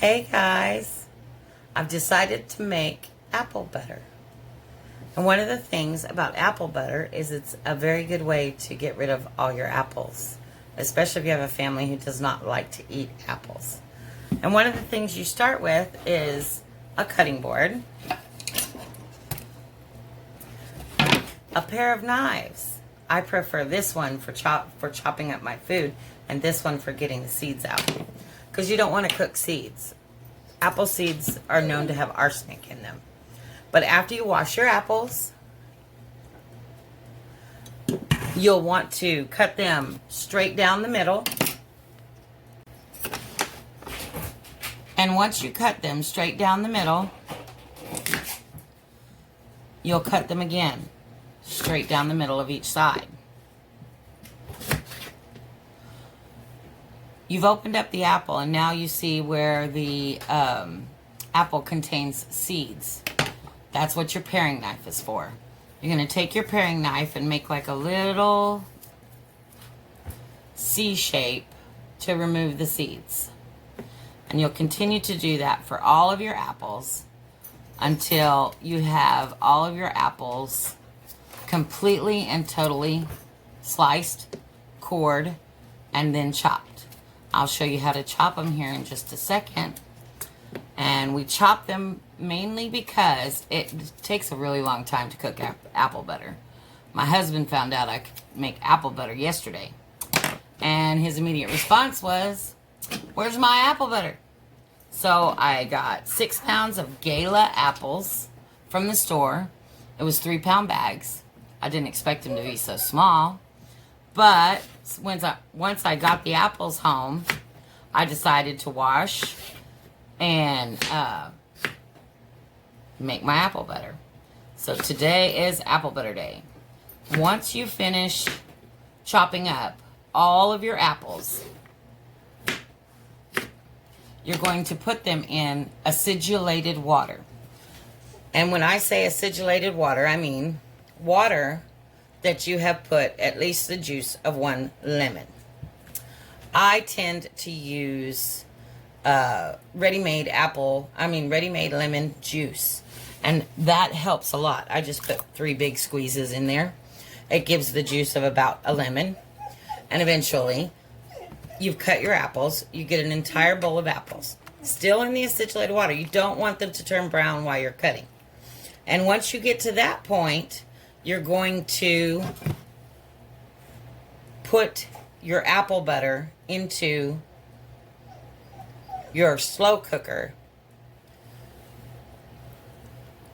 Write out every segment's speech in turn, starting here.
Hey guys, I've decided to make apple butter. And one of the things about apple butter is it's a very good way to get rid of all your apples, especially if you have a family who does not like to eat apples. And one of the things you start with is a cutting board, a pair of knives. I prefer this one for chopping up my food and this one for getting the seeds out. Because you don't want to cook seeds. Apple seeds are known to have arsenic in them. But after you wash your apples, you'll want to cut them straight down the middle. And once you cut them straight down the middle, you'll cut them again straight down the middle of each side. You've opened up the apple and now you see where the apple contains seeds. That's what your paring knife is for. You're going to take your paring knife and make like a little C shape to remove the seeds. And you'll continue to do that for all of your apples until you have all of your apples completely and totally sliced, cored, and then chopped. I'll show you how to chop them here in just a second. And we chop them mainly because it takes a really long time to cook apple butter. My husband found out I could make apple butter yesterday. And his immediate response was, "Where's my apple butter?" So I got 6 pounds of Gala apples from the store. It was 3-pound bags. I didn't expect them to be so small. But once I got the apples home, I decided to wash and make my apple butter. So today is apple butter day. Once you finish chopping up all of your apples, you're going to put them in acidulated water. And when I say acidulated water, I mean water that you have put at least the juice of 1 lemon. I tend to use ready-made lemon juice, and that helps a lot. I just put 3 big squeezes in there. It gives the juice of about a lemon, and eventually you've cut your apples. You get an entire bowl of apples still in the acidulated water. You don't want them to turn brown while you're cutting. And once you get to that point, you're going to put your apple butter into your slow cooker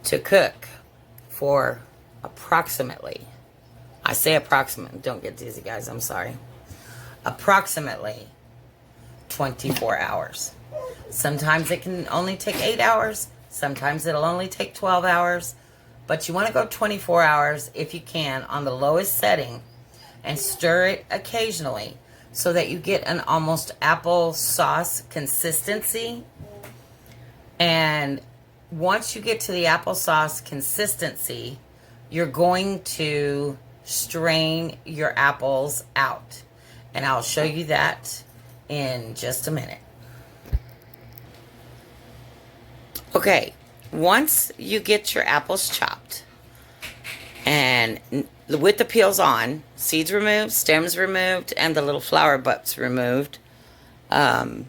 to cook for approximately, I say approximate, don't get dizzy guys, I'm sorry, approximately 24 hours. Sometimes it can only take 8 hours, sometimes it'll only take 12 hours, but you want to go 24 hours if you can on the lowest setting and stir it occasionally so that you get an almost apple sauce consistency. And once you get to the applesauce consistency, you're going to strain your apples out. And I'll show you that in just a minute. Okay, once you get your apples chopped and with the peels on, seeds removed, stems removed, and the little flower butts removed, I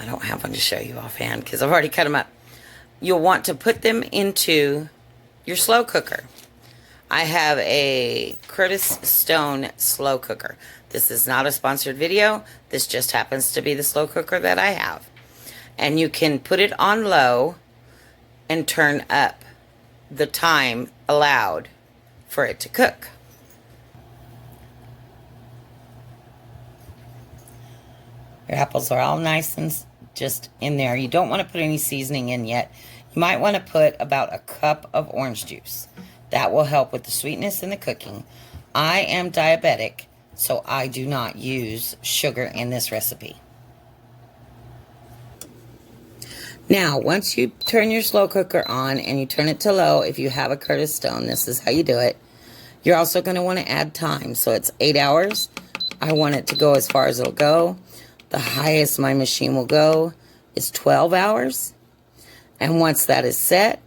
don't have one to show you offhand because I've already cut them up. You'll want to put them into your slow cooker. I have a Curtis Stone slow cooker. This is not a sponsored video. This just happens to be the slow cooker that I have. And you can put it on low and turn up the time allowed for it to cook. Your apples are all nice and just in there. You don't want to put any seasoning in yet. You might want to put about a cup of orange juice. That will help with the sweetness in the cooking. I am diabetic, so I do not use sugar in this recipe. Now, once you turn your slow cooker on and you turn it to low, if you have a Curtis Stone, this is how you do it. You're also going to want to add time. So it's 8 hours. I want it to go as far as it'll go. The highest my machine will go is 12 hours. And once that is set,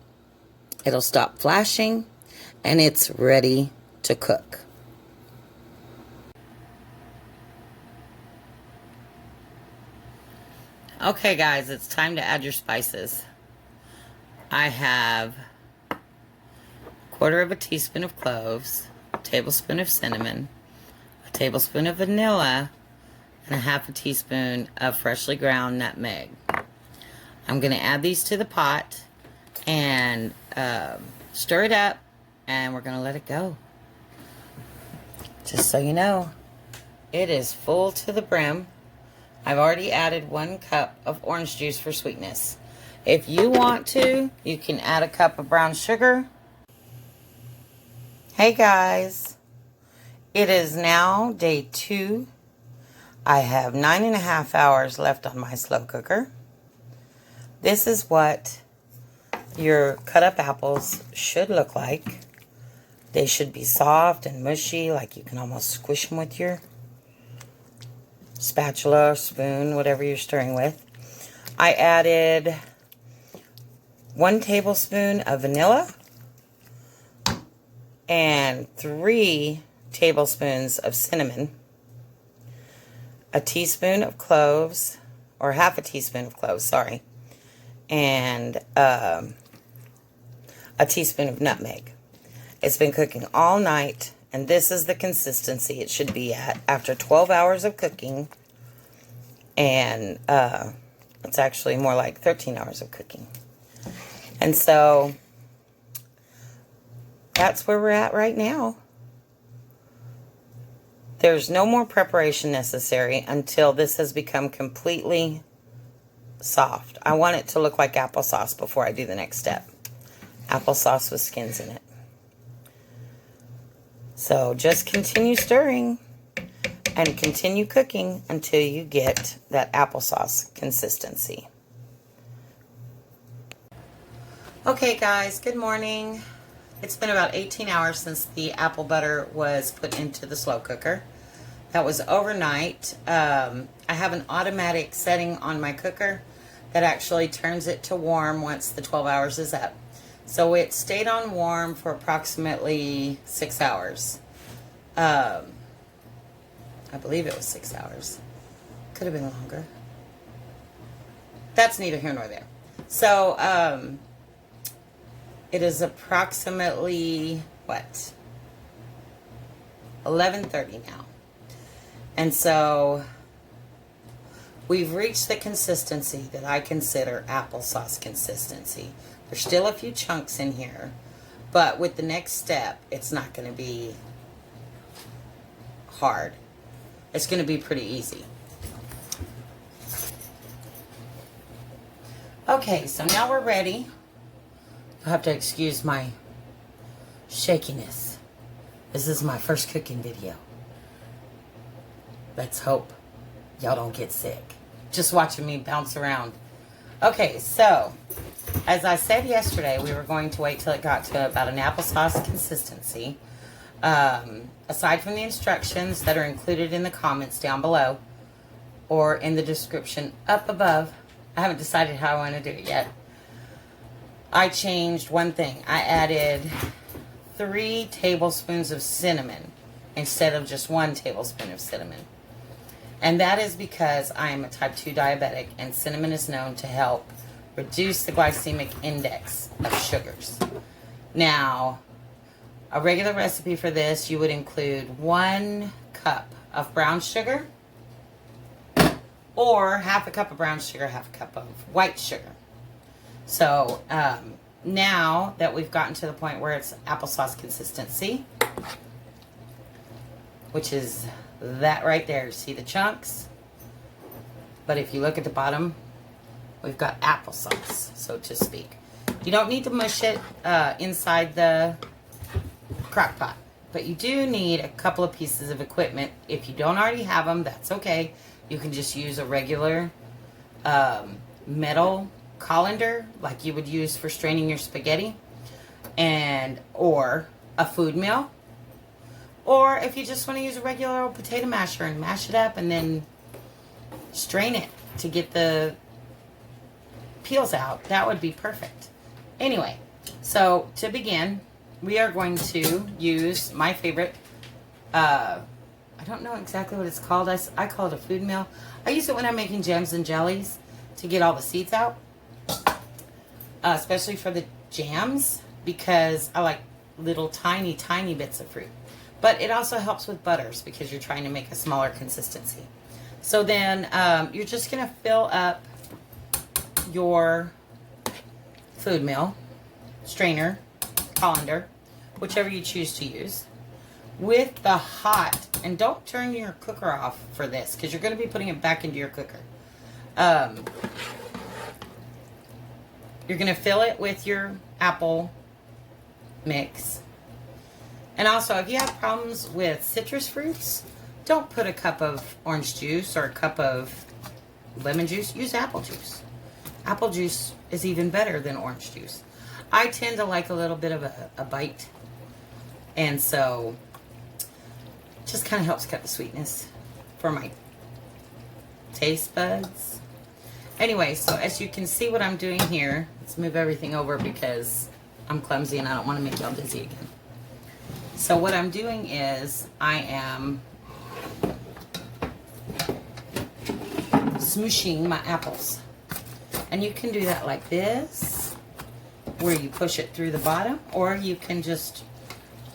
it'll stop flashing and it's ready to cook. Okay guys, it's time to add your spices. I have a quarter of a teaspoon of cloves, a tablespoon of cinnamon, a tablespoon of vanilla, and a half a teaspoon of freshly ground nutmeg. I'm going to add these to the pot and stir it up, and we're going to let it go. Just so you know, it is full to the brim. I've already added 1 cup of orange juice for sweetness. If you want to, you can add a cup of brown sugar. Hey guys, it is now day 2. I have 9.5 hours left on my slow cooker. This is what your cut up apples should look like. They should be soft and mushy, like you can almost squish them with your spatula or spoon, whatever you're stirring with. I added 1 tablespoon of vanilla and 3 tablespoons of cinnamon, a teaspoon of cloves, or half a teaspoon of cloves, sorry, and a teaspoon of nutmeg. It's been cooking all night, and this is the consistency it should be at after 12 hours of cooking, and it's actually more like 13 hours of cooking. And so that's where we're at right now. There's no more preparation necessary until this has become completely soft. I want it to look like applesauce before I do the next step. Applesauce with skins in it. So just continue stirring and continue cooking until you get that applesauce consistency. Okay guys, good morning. It's been about 18 hours since the apple butter was put into the slow cooker. That was overnight. I have an automatic setting on my cooker that actually turns it to warm once the 12 hours is up. So it stayed on warm for approximately 6 hours. I believe it was 6 hours. Could have been longer. That's neither here nor there. So, it is approximately, what? 11:30 now. And so, we've reached the consistency that I consider applesauce consistency. There's still a few chunks in here, but with the next step, it's not going to be hard. It's going to be pretty easy. Okay, so now we're ready. You'll have to excuse my shakiness. This is my first cooking video. Let's hope y'all don't get sick just watching me bounce around. Okay, so as I said yesterday, we were going to wait till it got to about an applesauce consistency. Aside from the instructions that are included in the comments down below or in the description up above, I haven't decided how I want to do it yet. I changed one thing. I added 3 tablespoons of cinnamon instead of just 1 tablespoon of cinnamon. And that is because I am a type 2 diabetic, and cinnamon is known to help reduce the glycemic index of sugars. Now, a regular recipe for this, you would include 1 cup of brown sugar, or half a cup of brown sugar, half a cup of white sugar. So, now that we've gotten to the point where it's applesauce consistency, which is that right there. See the chunks? But if you look at the bottom, we've got applesauce, so to speak. You don't need to mush it inside the crock pot, but you do need a couple of pieces of equipment. If you don't already have them, that's okay. You can just use a regular metal colander like you would use for straining your spaghetti, or a food mill, or if you just want to use a regular old potato masher and mash it up and then strain it to get the peels out, that would be perfect. Anyway, so to begin, we are going to use my favorite, I don't know exactly what it's called. I call it a food mill. I use it when I'm making jams and jellies to get all the seeds out, especially for the jams, because I like little tiny bits of fruit. But it also helps with butters because you're trying to make a smaller consistency. So then you're just going to fill up your food mill, strainer, colander, whichever you choose to use, with the hot, and don't turn your cooker off for this because you're going to be putting it back into your cooker. You're going to fill it with your apple mix. And also, if you have problems with citrus fruits, don't put a cup of orange juice or a cup of lemon juice. Use apple juice. Apple juice is even better than orange juice. I tend to like a little bit of a bite. And so, it just kind of helps cut the sweetness for my taste buds. Anyway, so as you can see what I'm doing here, let's move everything over because I'm clumsy and I don't want to make y'all dizzy again. So what I'm doing is I am smooshing my apples. And you can do that like this, where you push it through the bottom, or you can just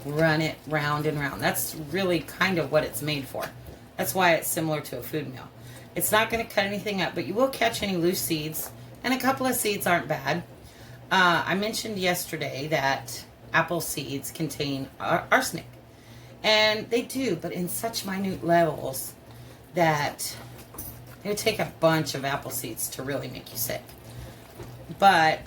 run it round and round. That's really kind of what it's made for. That's why it's similar to a food mill. It's not going to cut anything up, but you will catch any loose seeds, and a couple of seeds aren't bad. I mentioned yesterday that apple seeds contain arsenic, and they do, but in such minute levels that it would take a bunch of apple seeds to really make you sick. But,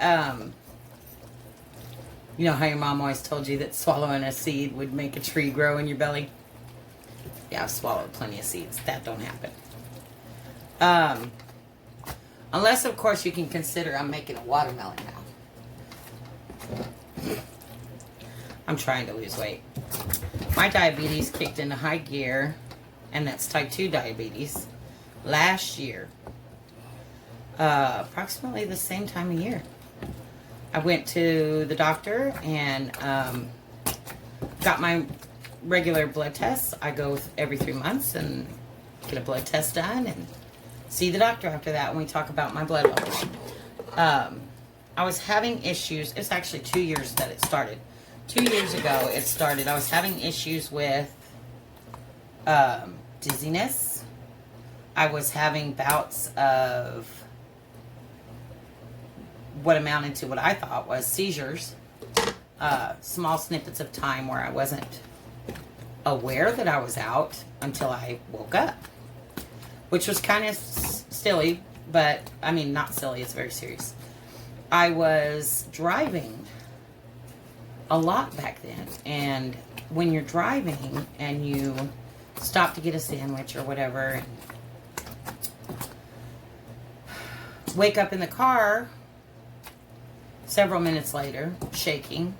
you know how your mom always told you that swallowing a seed would make a tree grow in your belly? Yeah, I've swallowed plenty of seeds. That don't happen. Unless, of course, you can consider I'm making a watermelon now. I'm trying to lose weight. My diabetes kicked into high gear, and that's type 2 diabetes, last year. Approximately the same time of year. I went to the doctor and got my regular blood tests. I go every 3 months and get a blood test done and see the doctor after that when we talk about my blood levels. I was having issues. It's actually 2 years that it started. 2 years ago it started. I was having issues with dizziness. I was having bouts of what amounted to what I thought was seizures. Small snippets of time where I wasn't aware that I was out until I woke up. Which was kind of silly, but, I mean, not silly, it's very serious. I was driving a lot back then, and when you're driving and you stop to get a sandwich or whatever, and wake up in the car several minutes later, shaking,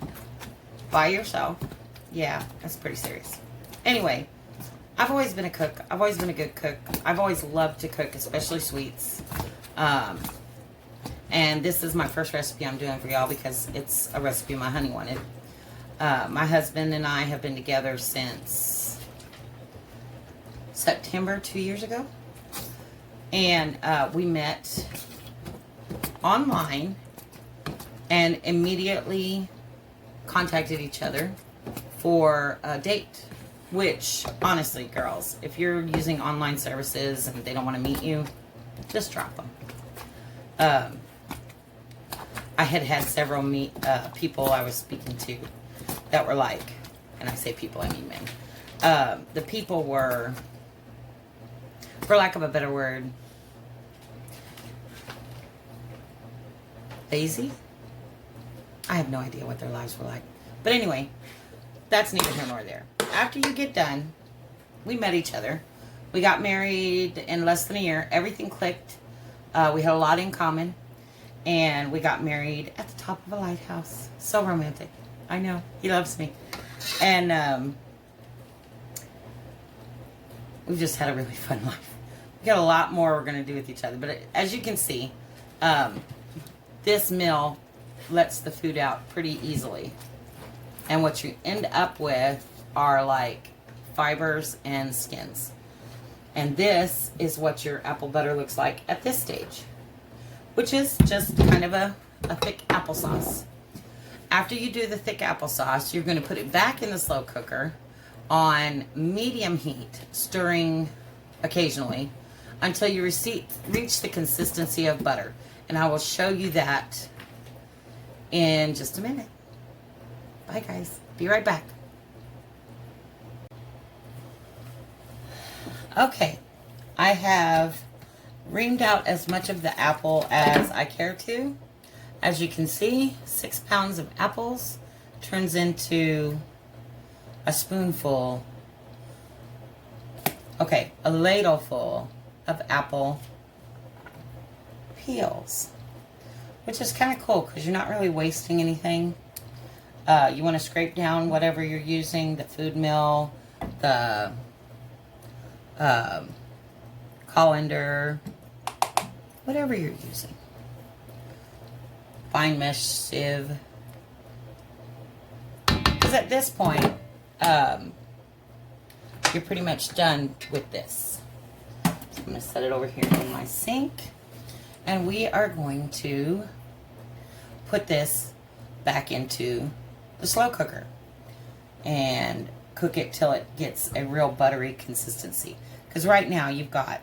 by yourself, yeah, that's pretty serious. Anyway, I've always been a cook. I've always been a good cook. I've always loved to cook, especially sweets. And this is my first recipe I'm doing for y'all because it's a recipe my honey wanted. My husband and I have been together since September 2 years ago. And we met online and immediately contacted each other for a date. Which, honestly, girls, if you're using online services and they don't want to meet you, just drop them. I had several people I was speaking to that were like, and I say people, I mean men. The people were, for lack of a better word, lazy. I have no idea what their lives were like. But anyway, that's neither here nor there. After you get done, we met each other. We got married in less than a year. Everything clicked. We had a lot in common. And we got married at the top of a lighthouse. So romantic. I know. He loves me. And we've just had a really fun life. We got a lot more we're going to do with each other. But as you can see, this mill lets the food out pretty easily. And what you end up with are like fibers and skins. And this is what your apple butter looks like at this stage, which is just kind of a thick applesauce. After you do the thick applesauce, you're going to put it back in the slow cooker on medium heat, stirring occasionally until you reach the consistency of butter. And I will show you that in just a minute. Bye guys. Be right back. Okay, I have reamed out as much of the apple as I care to. As you can see, 6 pounds of apples turns into a spoonful, okay, a ladleful of apple peels, which is kind of cool because you're not really wasting anything. You want to scrape down whatever you're using, the food mill, the colander, whatever you're using. Fine mesh sieve. Because at this point, you're pretty much done with this. So I'm going to set it over here in my sink. And we are going to put this back into the slow cooker and cook it till it gets a real buttery consistency. Because right now you've got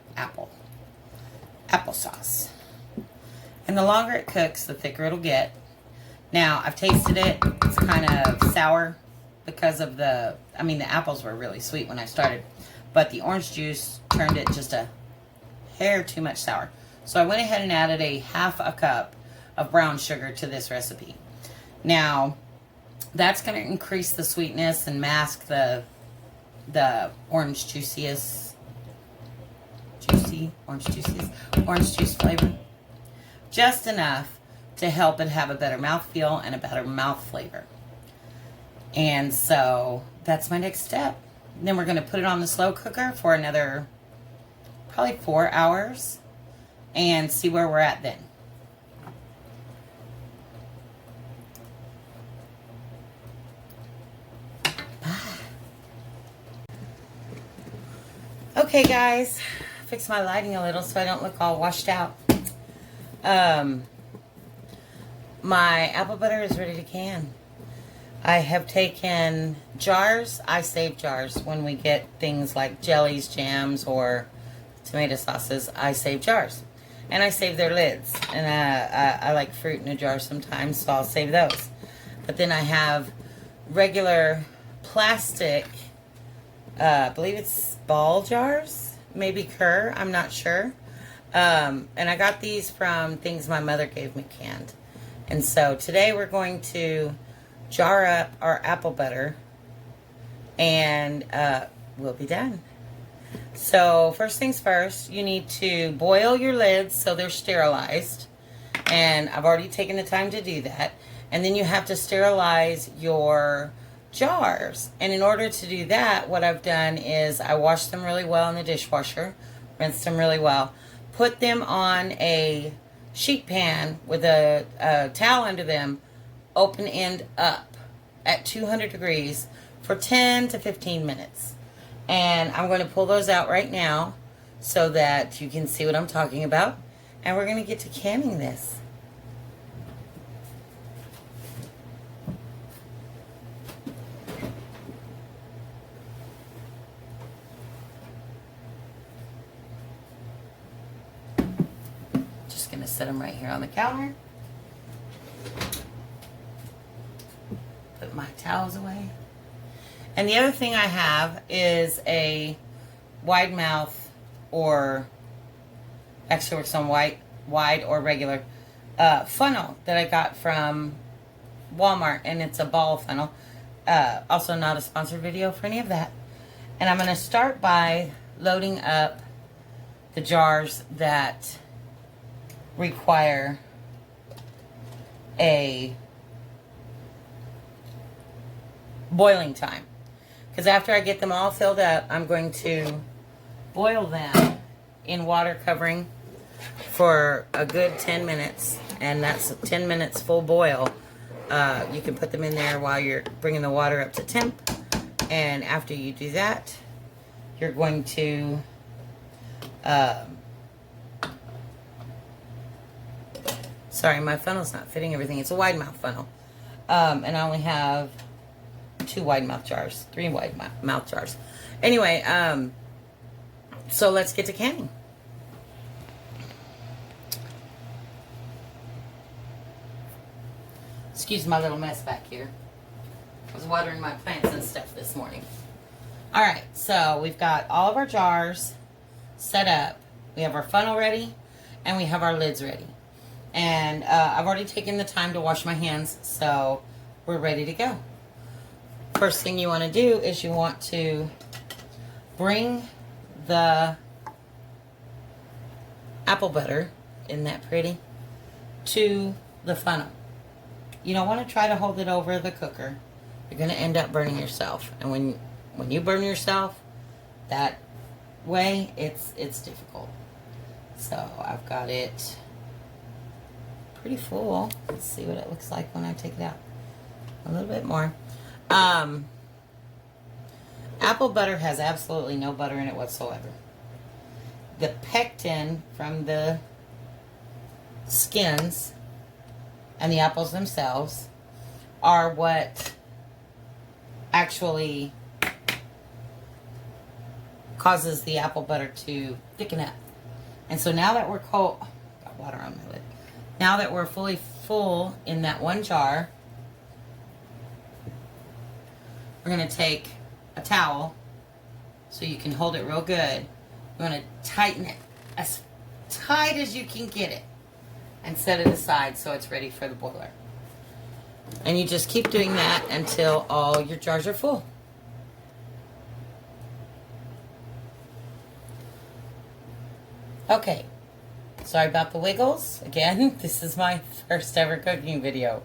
applesauce. And the longer it cooks, the thicker it'll get. Now, I've tasted it. It's kind of sour because of the apples were really sweet when I started. But the orange juice turned it just a hair too much sour. So I went ahead and added a half a cup of brown sugar to this recipe. Now, that's going to increase the sweetness and mask the orange juice flavor. Just enough to help it have a better mouthfeel and a better mouth flavor. And so that's my next step. Then we're going to put it on the slow cooker for another probably 4 hours and see where we're at then. Okay guys, fix my lighting a little so I don't look all washed out. My apple butter is ready to can. I have taken jars. I save jars when we get things like jellies, jams, or tomato sauces. I save jars. And I save their lids. And I like fruit in a jar sometimes, so I'll save those. But then I have regular plastic, I believe it's ball jars, maybe Kerr, I'm not sure. And I got these from things my mother gave me canned. And so today we're going to jar up our apple butter and we'll be done. So first things first, you need to boil your lids so they're sterilized. And I've already taken the time to do that. And then you have to sterilize your jars. And in order to do that, what I've done is I washed them really well in the dishwasher, rinsed them really well, put them on a sheet pan with a towel under them, open end up at 200 degrees for 10 to 15 minutes. And I'm going to pull those out right now so that you can see what I'm talking about. And we're going to get to canning this. Just going to set them right here on the counter. Put my towels away. And the other thing I have is a wide mouth, or actually works on wide or regular funnel that I got from Walmart, and it's a ball funnel. Also not a sponsored video for any of that. And I'm going to start by loading up the jars that require a boiling time. Because after I get them all filled up, I'm going to boil them in water covering for a good 10 minutes. and that's 10 minutes full boil. You can put them in there while you're bringing the water up to temp, and after you do that, you're going to sorry, my funnel's not fitting everything. It's a wide mouth funnel, and I only have 2 wide mouth jars, 3 wide mouth jars. Anyway, so let's get to canning. Excuse my little mess back here. I was watering my plants and stuff this morning. Alright, so we've got all of our jars set up. We have our funnel ready, and we have our lids ready. And I've already taken the time to wash my hands, so we're ready to go. First thing you want to do is you want to bring the apple butter, isn't that pretty, to the funnel. You don't want to try to hold it over the cooker. You're going to end up burning yourself. And when you burn yourself that way, it's difficult. So I've got it pretty full. Let's see what it looks like when I take it out. A little bit more. Apple butter has absolutely no butter in it whatsoever. The pectin from the skins and the apples themselves are what actually causes the apple butter to thicken up. And so now that we're got water on my lid. Now that we're fully full in that one jar, we're going to take a towel so you can hold it real good. You want to tighten it as tight as you can get it and set it aside so it's ready for the boiler. And you just keep doing that until all your jars are full. Okay, sorry about the wiggles. Again, this is my first ever cooking video.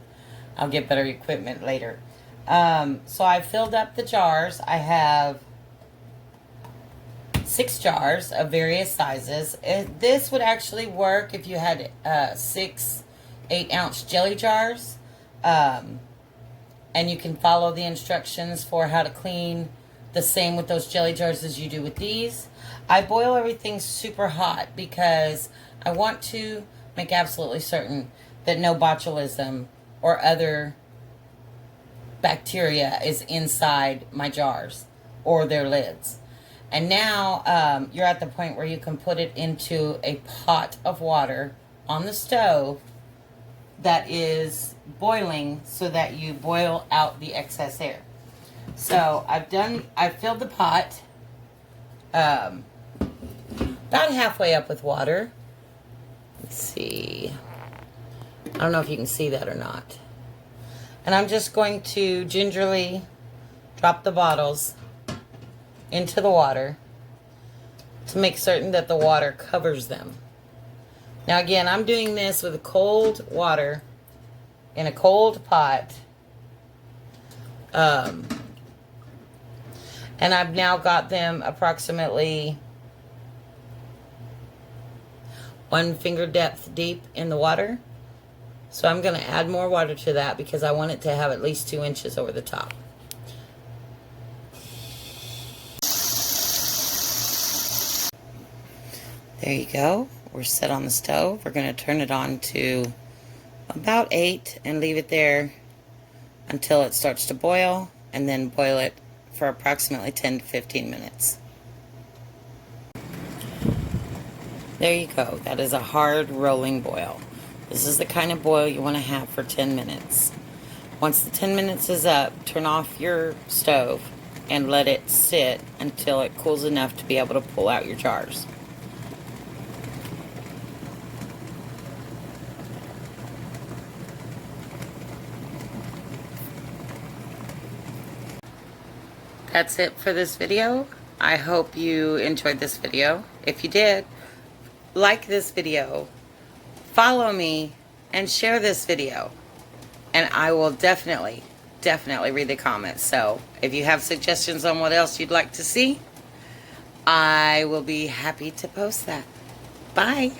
I'll get better equipment later. So I filled up the jars. I have 6 jars of various sizes. This would actually work if you had 6 8-ounce jelly jars. And you can follow the instructions for how to clean the same with those jelly jars as you do with these. I boil everything super hot because I want to make absolutely certain that no botulism or other bacteria is inside my jars or their lids. And now you're at the point where you can put it into a pot of water on the stove that is boiling so that you boil out the excess air. So I've filled the pot about halfway up with water. Let's see. I don't know if you can see that or not. And I'm just going to gingerly drop the bottles into the water to make certain that the water covers them. Now again, I'm doing this with cold water in a cold pot. And I've now got them approximately 1 finger depth deep in the water. So I'm going to add more water to that because I want it to have at least 2 inches over the top. There you go. We're set on the stove. We're going to turn it on to about 8 and leave it there until it starts to boil, and then boil it for approximately 10 to 15 minutes. There you go. That is a hard rolling boil. This is the kind of boil you want to have for 10 minutes. Once the 10 minutes is up, turn off your stove and let it sit until it cools enough to be able to pull out your jars. That's it for this video. I hope you enjoyed this video. If you did, like this video, follow me, and share this video. And I will definitely read the comments. So if you have suggestions on what else you'd like to see, I will be happy to post that. Bye.